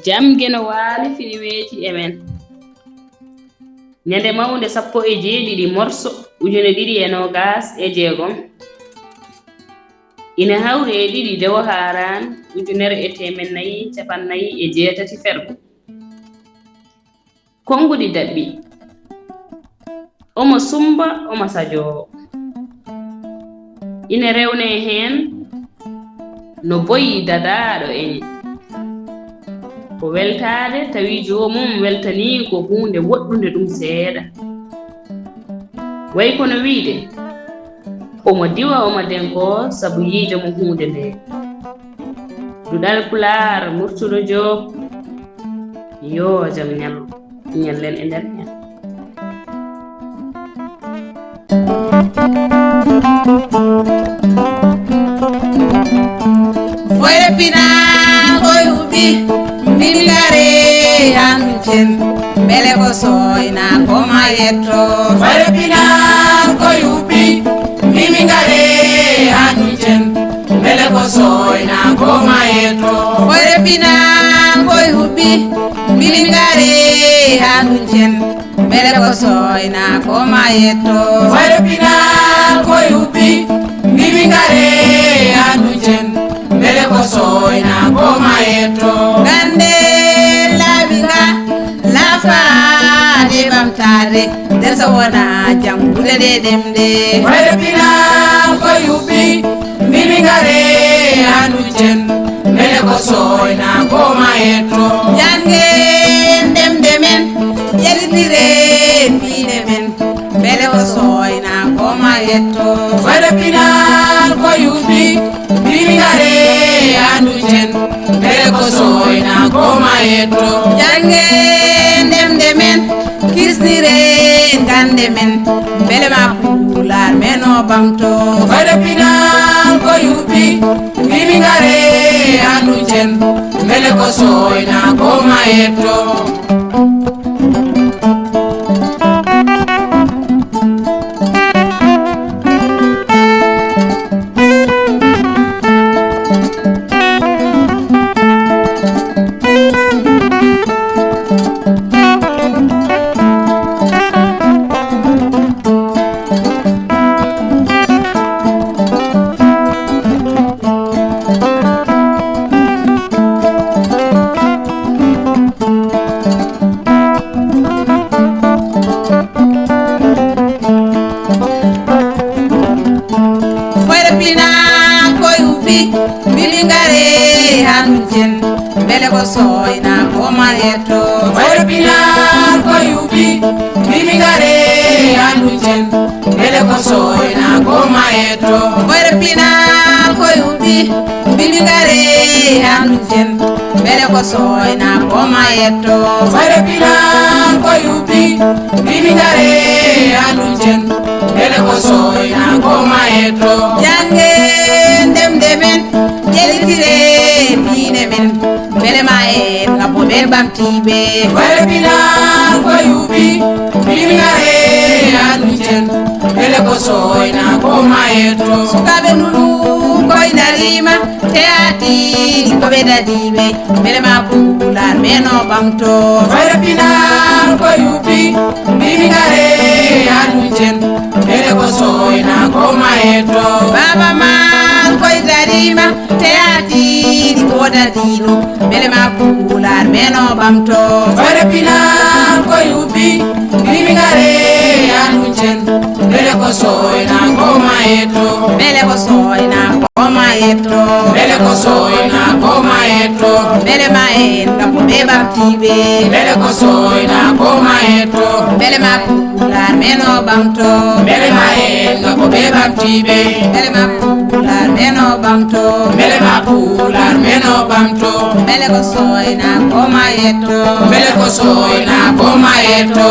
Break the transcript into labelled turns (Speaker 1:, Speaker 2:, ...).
Speaker 1: jamgeno waali fini weeti e men ñande mawnde 17 morso 2026 ina hawri e ɗiɗi dewo haran 1448 fergo konngudi daɓɓi omo sumba omo sajowo ina rewne hen no boyi dadaɗo eni ko weltade tawi jomum weltani ko hunde woɗɗunde ɗum seeɗa way kono wiide omo diwa omo denko sabu yiide mo hunde nde duɗal pular murtuɗo job yo jam ñallen e nder hen
Speaker 2: foyre pina koy ubi milgare yanujen bele ko soyna ko mayetto
Speaker 3: foyre pina koy ubi milgare yanujen bele ko soyna ko mayetto
Speaker 2: foyre pina koy ubi milgare yanujen bele ko soyna ko mayetto
Speaker 3: foyre pina koy ubi milgare yanujen bele ko soyna ko mayetto
Speaker 2: gande labinga lafa de bamtare desa wona jangude de demde
Speaker 3: foyre pina koy ubi milgare yanujen bele ko soyna ko mayetto
Speaker 2: jange demde men yelitire mine men bele ko soyna ko mayetto
Speaker 3: foyre pina koy ubi milgare yanujen bele ko soyna ko mayetto
Speaker 2: jange demde men kisnire gande men bele ma pular meno bamto
Speaker 3: foyre pina koy ubi milgare yanujen bele ko soyna ko mayetto
Speaker 2: bele ko soyna ko mayetto
Speaker 3: foyre pina koy ubi milgare yanujen bele ko soyna ko mayetto
Speaker 2: foyre pina koy ubi milgare yanujen bele ko soyna ko mayetto
Speaker 3: foyre pina koy ubi milgare yanujen bele ko soyna ko mayetto
Speaker 2: jange demde men jelitire mine men bele ma en ngabo be bamtibe
Speaker 3: foyre pina koy ubi milgare yanujen bele ko soyna ko mayetto
Speaker 2: sukabe nunu koy darima teati ko be dadibe bele ma pular meno bamto
Speaker 3: foyre pina koy ubi milgare yanujen bele ko soyna ko mayetto
Speaker 2: baba man koy darima teati ko dadido bele ma pular meno bamto
Speaker 3: foyre pina koy ubi milgare yanujen bele ko soyna ko mayetto
Speaker 2: bele ko soyna ko mayetto
Speaker 3: bele ko soyna ko mayetto
Speaker 2: bele ma en ngabo be bamtibe
Speaker 3: bele ko soyna ko mayetto
Speaker 2: bele ma pular meno bamto
Speaker 3: bele ma en ngabo be bamtibe
Speaker 2: bele ma pular meno bamto
Speaker 3: bele ma pular meno bamto
Speaker 2: bele ko soyna ko mayetto
Speaker 3: bele ko soyna ko mayetto